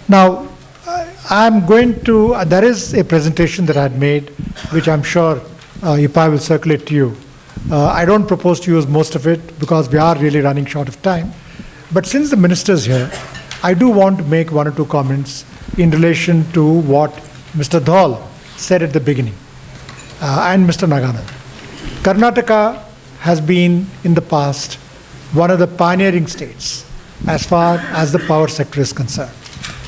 Now, I'm going to, there is a presentation that I had made, which I'm sure Ipai will circulate to you. I don't propose to use most of it because we are really running short of time. But since the minister is here, I do want to make one or two comments in relation to what Mr. Dhol said at the beginning, and Mr. Naganan. Karnataka has been, in the past, one of the pioneering states as far as the power sector is concerned.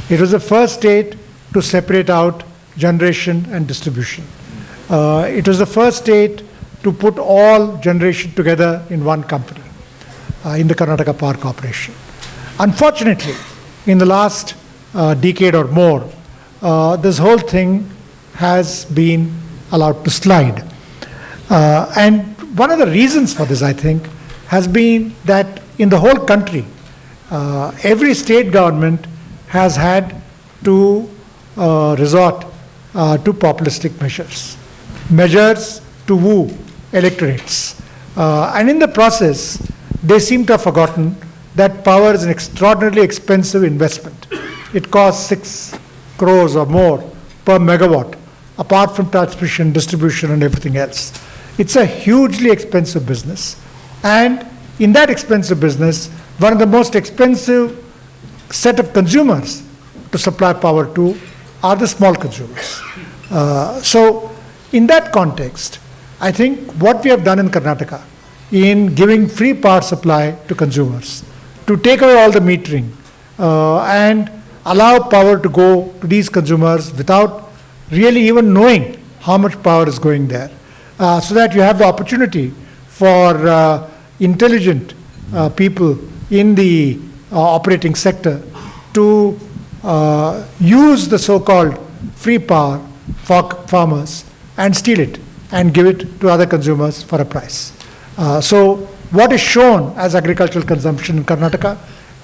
It was the first state to separate out generation and distribution. It was the first state to put all generation together in one company, in the Karnataka Power Corporation. Unfortunately, in the last decade or more, this whole thing has been allowed to slide. And one of the reasons for this, I think, has been that in the whole country, every state government has had to resort to populistic measures to woo electorates. And in the process, they seem to have forgotten that power is an extraordinarily expensive investment. It costs 6 crores or more per megawatt, apart from transmission, distribution, and everything else. It's a hugely expensive business. And in that expensive business, one of the most expensive set of consumers to supply power to are the small consumers. So in that context, I think what we have done in Karnataka in giving free power supply to consumers, to take away all the metering and allow power to go to these consumers without really even knowing how much power is going there, so that you have the opportunity for intelligent people in the operating sector to use the so-called free power for farmers and steal it and give it to other consumers for a price. So what is shown as agricultural consumption in Karnataka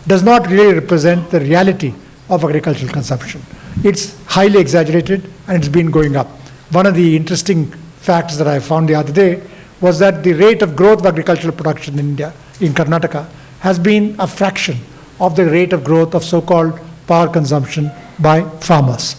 does not really represent the reality of agricultural consumption. It's highly exaggerated and it's been going up. One of the interesting facts that I found the other day was that the rate of growth of agricultural production in India, in Karnataka, has been a fraction of the rate of growth of so-called power consumption by farmers.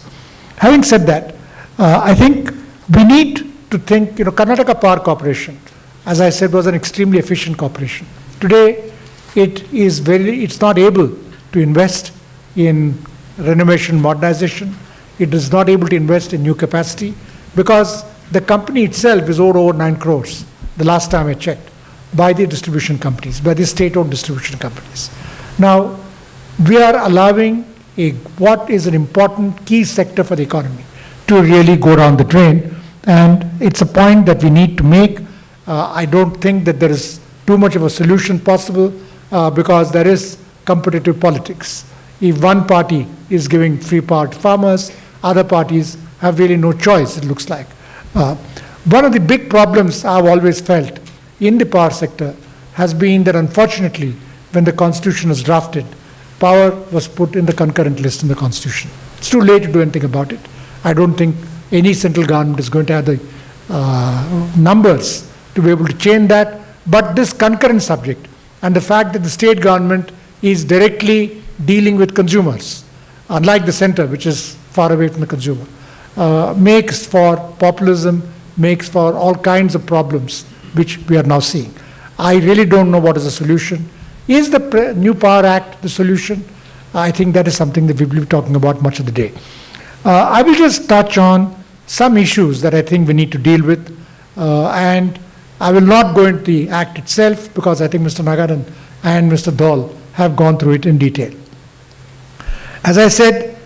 Having said that, I think we need to think, Karnataka Power Corporation, as I said, was an extremely efficient corporation. Today, it's not able to invest in renovation, modernization. It is not able to invest in new capacity because the company itself is owed over 9 crores, the last time I checked, by the distribution companies, by the state-owned distribution companies. Now, we are allowing what is an important key sector for the economy to really go down the drain, and it's a point that we need to make. I don't think that there is too much of a solution possible because there is competitive politics. If one party is giving free power to farmers, other parties have really no choice, it looks like. One of the big problems I've always felt in the power sector has been that unfortunately, when the Constitution was drafted, power was put in the concurrent list in the Constitution. It's too late to do anything about it. I don't think any central government is going to have the numbers to be able to change that. But this concurrent subject and the fact that the state government is directly dealing with consumers, unlike the center, which is far away from the consumer, makes for populism, makes for all kinds of problems, which we are now seeing. I really don't know what is the solution. Is the New Power Act the solution? I think that is something that we will be talking about much of the day. I will just touch on some issues that I think we need to deal with, and I will not go into the Act itself because I think Mr. Naganan and Mr. Dhol have gone through it in detail. As I said,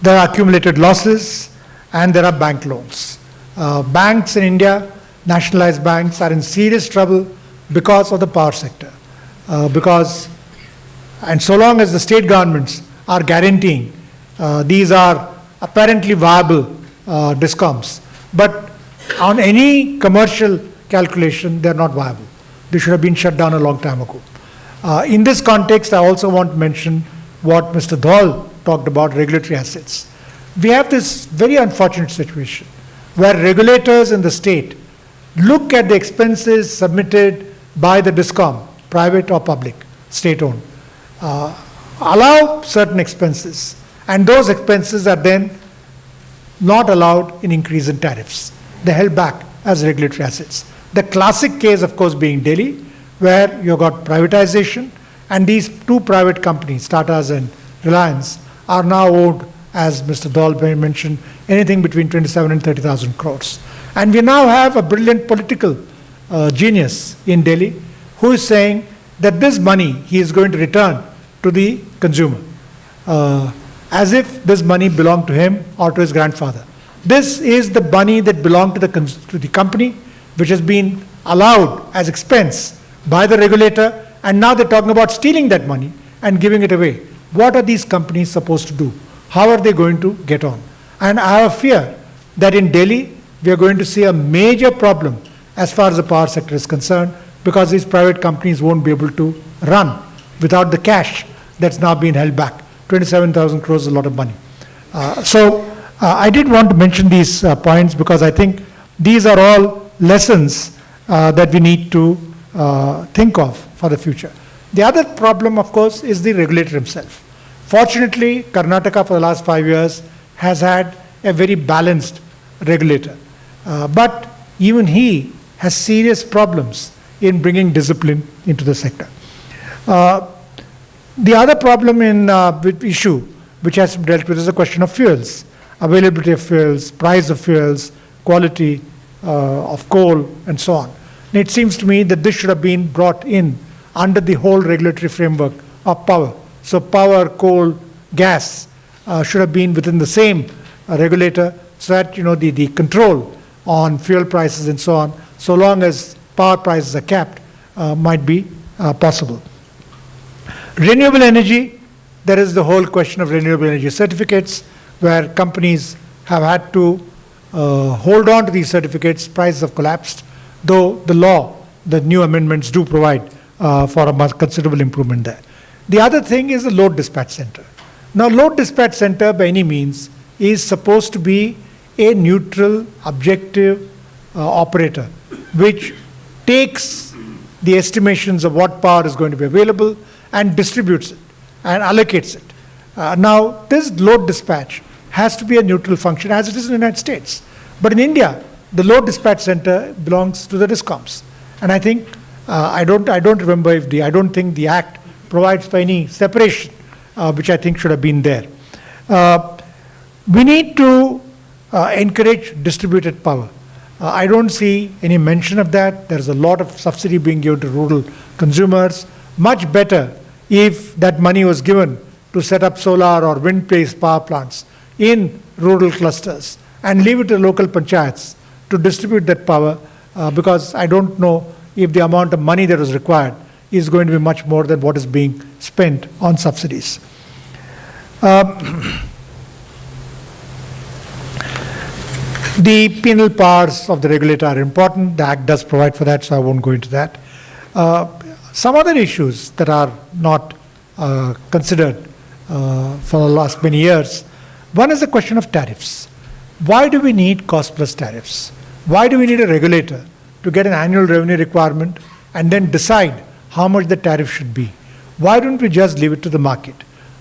there are accumulated losses and there are bank loans. Banks in India, nationalized banks, are in serious trouble because of the power sector. And so long as the state governments are guaranteeing these are apparently viable discoms, but on any commercial calculation, they're not viable. They should have been shut down a long time ago. In this context, I also want to mention what Mr. Dhol talked about, regulatory assets. We have this very unfortunate situation where regulators in the state look at the expenses submitted by the DISCOM, private or public, state-owned, allow certain expenses, And those expenses are then not allowed in increase in tariffs. They're held back as regulatory assets. The classic case, of course, being Delhi, where you got privatization, and these two private companies, Tata's and Reliance, are now owed, as Mr. Dole mentioned, anything between 27 and 30,000 crores. And we now have a brilliant political genius in Delhi who is saying that this money he is going to return to the consumer, as if this money belonged to him or to his grandfather. This is the money that belonged to the company, which has been allowed as expense by the regulator, and now they're talking about stealing that money and giving it away. What are these companies supposed to do? How are they going to get on? And I have a fear that in Delhi, we are going to see a major problem as far as the power sector is concerned, because these private companies won't be able to run without the cash that's now being held back. 27,000 crores is a lot of money. I did want to mention these points because I think these are all lessons that we need to think of for the future. The other problem, of course, is the regulator himself. Fortunately, Karnataka for the last 5 years has had a very balanced regulator. But even he has serious problems in bringing discipline into the sector. The other problem issue which has to be dealt with is the question of fuels, availability of fuels, price of fuels, quality of coal, and so on. And it seems to me that this should have been brought in under the whole regulatory framework of power. So power, coal, gas should have been within the same regulator, so that the control on fuel prices and so on, so long as power prices are capped, might be possible. Renewable energy, there is the whole question of renewable energy certificates, where companies have had to hold on to these certificates. Prices have collapsed, though the law, the new amendments do provide for a considerable improvement there. The other thing is the load dispatch center. Now, load dispatch center, by any means, is supposed to be a neutral, objective operator, which takes the estimations of what power is going to be available and distributes it and allocates it. Now, this load dispatch has to be a neutral function, as it is in the United States. But in India, the load dispatch center belongs to the DISCOMs. And I think, I don't remember I don't think the Act provides for any separation, which I think should have been there. We need to encourage distributed power. I don't see any mention of that. There's a lot of subsidy being given to rural consumers. Much better if that money was given to set up solar or wind-based power plants in rural clusters and leave it to local panchayats to distribute that power, because I don't know if the amount of money that was required is going to be much more than what is being spent on subsidies. The penal powers of the regulator are important. The Act does provide for that, so I won't go into that. Some other issues that are not considered for the last many years. One is the question of tariffs. Why do we need cost-plus tariffs? Why do we need a regulator to get an annual revenue requirement and then decide how much the tariff should be? Why don't we just leave it to the market?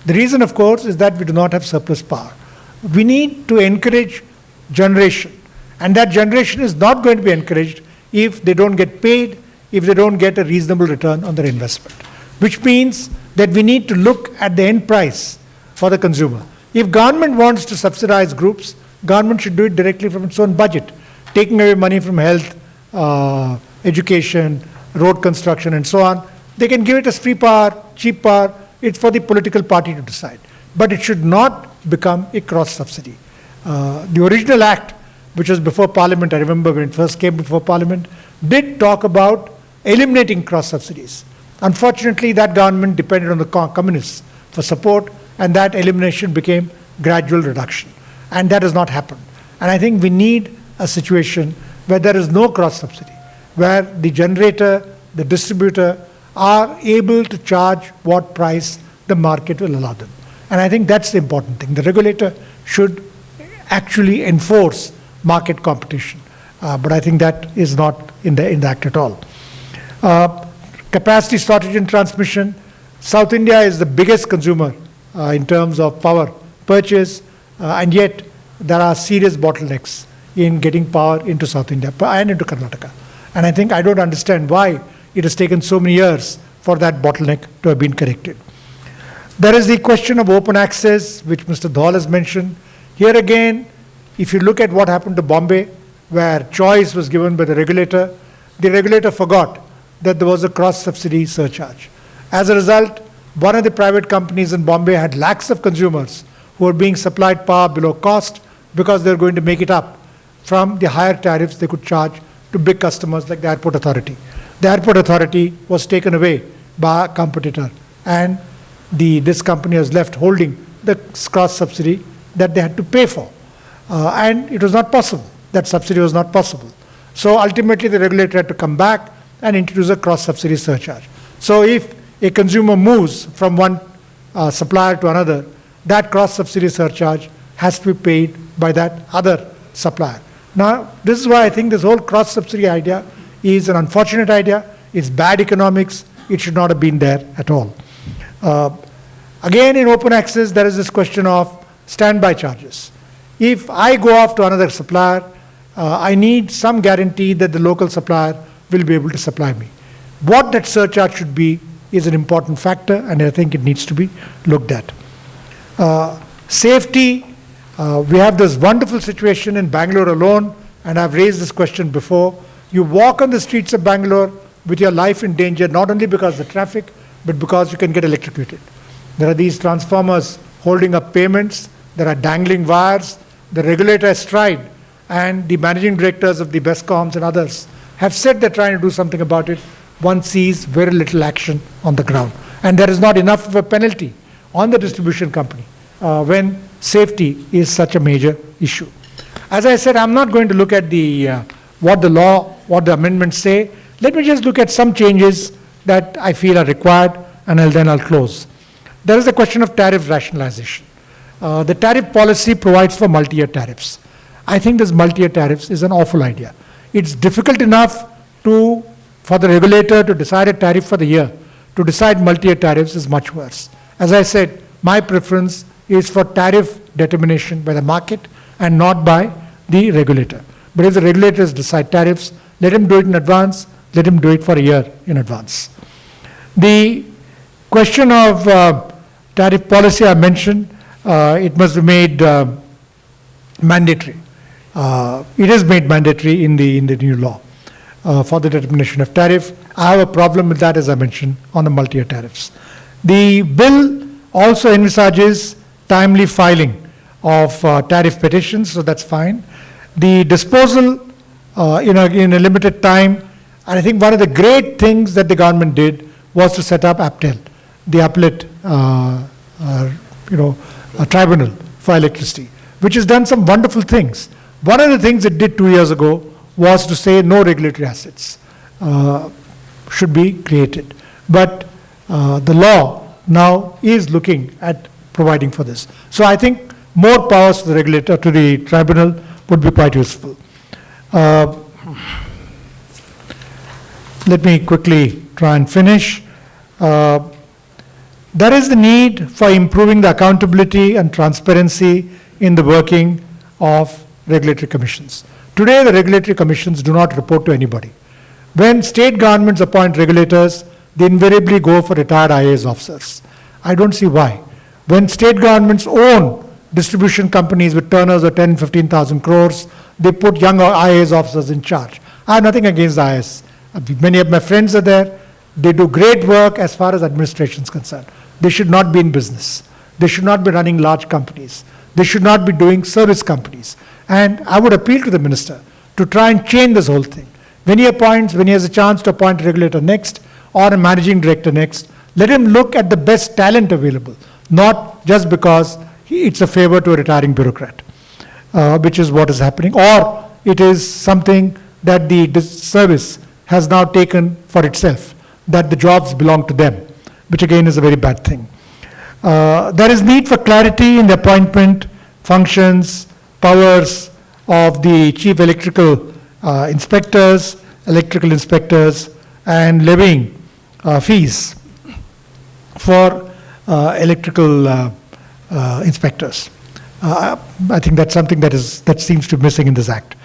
The reason, of course, is that we do not have surplus power. We need to encourage generation, and that generation is not going to be encouraged if they don't get paid, if they don't get a reasonable return on their investment, which means that we need to look at the end price for the consumer. If government wants to subsidize groups, government should do it directly from its own budget, taking away money from health, education, road construction, and so on. They can give it as free power, cheap power. It's for the political party to decide. But it should not become a cross-subsidy. The original Act, which was before Parliament, I remember when it first came before Parliament, did talk about eliminating cross-subsidies. Unfortunately, that government depended on the communists for support, and that elimination became gradual reduction. And that has not happened. And I think we need a situation where there is no cross-subsidy, where the generator, the distributor are able to charge what price the market will allow them. And I think that's the important thing. The regulator should actually enforce market competition. But I think that is not in the Act at all. Capacity storage and transmission. South India is the biggest consumer in terms of power purchase, and yet there are serious bottlenecks in getting power into South India and into Karnataka. And I think I don't understand why it has taken so many years for that bottleneck to have been corrected. There is the question of open access, which Mr. Dhaul has mentioned. Here again, if you look at what happened to Bombay, where choice was given by the regulator forgot that there was a cross-subsidy surcharge. As a result, one of the private companies in Bombay had lakhs of consumers who were being supplied power below cost because they were going to make it up from the higher tariffs they could charge to big customers like the Airport Authority. The Airport Authority was taken away by a competitor, and this company was left holding the cross-subsidy that they had to pay for. And it was not possible. That subsidy was not possible. So ultimately, the regulator had to come back and introduce a cross-subsidy surcharge. So if a consumer moves from one supplier to another, that cross-subsidy surcharge has to be paid by that other supplier. Now, this is why I think this whole cross-subsidy idea is an unfortunate idea. It's bad economics. It should not have been there at all. Again, in open access, there is this question of standby charges. If I go off to another supplier, I need some guarantee that the local supplier will be able to supply me. What that surcharge should be is an important factor, and I think it needs to be looked at. Safety, we have this wonderful situation in Bangalore alone, and I've raised this question before. You walk on the streets of Bangalore with your life in danger, not only because of the traffic, but because you can get electrocuted. There are these transformers holding up payments, there are dangling wires, the regulator has tried, and the managing directors of the BESCOMs and others have said they're trying to do something about it. One sees very little action on the ground. And there is not enough of a penalty on the distribution company when safety is such a major issue. As I said, I'm not going to look at what the amendments say. Let me just look at some changes that I feel are required, and then I'll close. There is the question of tariff rationalization. The tariff policy provides for multi-year tariffs. I think this multi-year tariffs is an awful idea. It's difficult enough for the regulator to decide a tariff for the year. To decide multi-year tariffs is much worse. As I said, my preference is for tariff determination by the market and not by the regulator. But if the regulators decide tariffs, let him do it in advance, let him do it for a year in advance. The question of tariff policy I mentioned, it must be made mandatory. It is made mandatory in the new law for the determination of tariff. I have a problem with that, as I mentioned, on the multi-year tariffs. The bill also envisages timely filing of tariff petitions, so that's fine. The disposal in a limited time, and I think one of the great things that the government did was to set up APTEL, the appellate tribunal for electricity, which has done some wonderful things. One of the things it did 2 years ago was to say no regulatory assets should be created. But the law now is looking at providing for this. So I think more powers to the regulator, to the tribunal, would be quite useful. Let me quickly try and finish. There is the need for improving the accountability and transparency in the working of regulatory commissions. Today, the regulatory commissions do not report to anybody. When state governments appoint regulators, they invariably go for retired IAS officers. I don't see why. When state governments own distribution companies with turnovers of 10, 15,000 crores, they put young IAS officers in charge. I have nothing against the IAS. Many of my friends are there. They do great work as far as administration is concerned. They should not be in business. They should not be running large companies. They should not be doing service companies. And I would appeal to the minister to try and change this whole thing. When he has a chance to appoint a regulator next or a managing director next, let him look at the best talent available, not just because it's a favor to a retiring bureaucrat, which is what is happening, or it is something that the service has now taken for itself, that the jobs belong to them, which again is a very bad thing. There is need for clarity in the appointment, functions, powers of the chief electrical inspectors, and levying fees for electrical inspectors. I think that's something that seems to be missing in this act.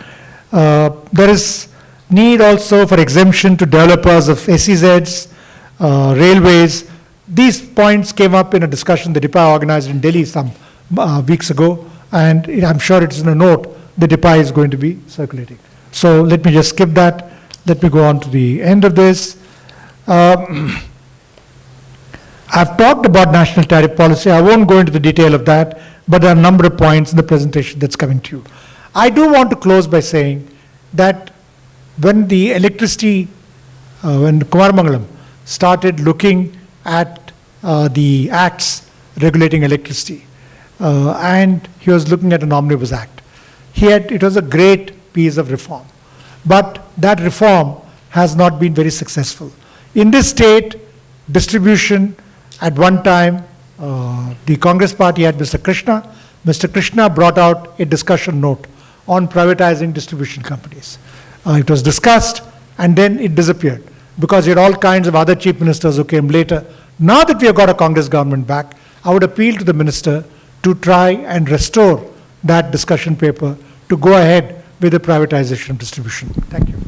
There is need also for exemption to developers of SEZs, railways. These points came up in a discussion the DIPA organized in Delhi some weeks ago, and I'm sure it's in a note the DIPA is going to be circulating. So let me just skip that. Let me go on to the end of this. I've talked about national tariff policy. I won't go into the detail of that, but there are a number of points in the presentation that's coming to you. I do want to close by saying that when the electricity, when Kumaramanglam started looking at the acts regulating electricity, and he was looking at an omnibus act, it was a great piece of reform. But that reform has not been very successful. In this state, distribution, at one time, the Congress party had Mr. Krishna. Mr. Krishna brought out a discussion note on privatizing distribution companies. It was discussed, and then it disappeared because you had all kinds of other chief ministers who came later. Now that we have got a Congress government back, I would appeal to the minister to try and restore that discussion paper to go ahead with the privatization of distribution. Thank you.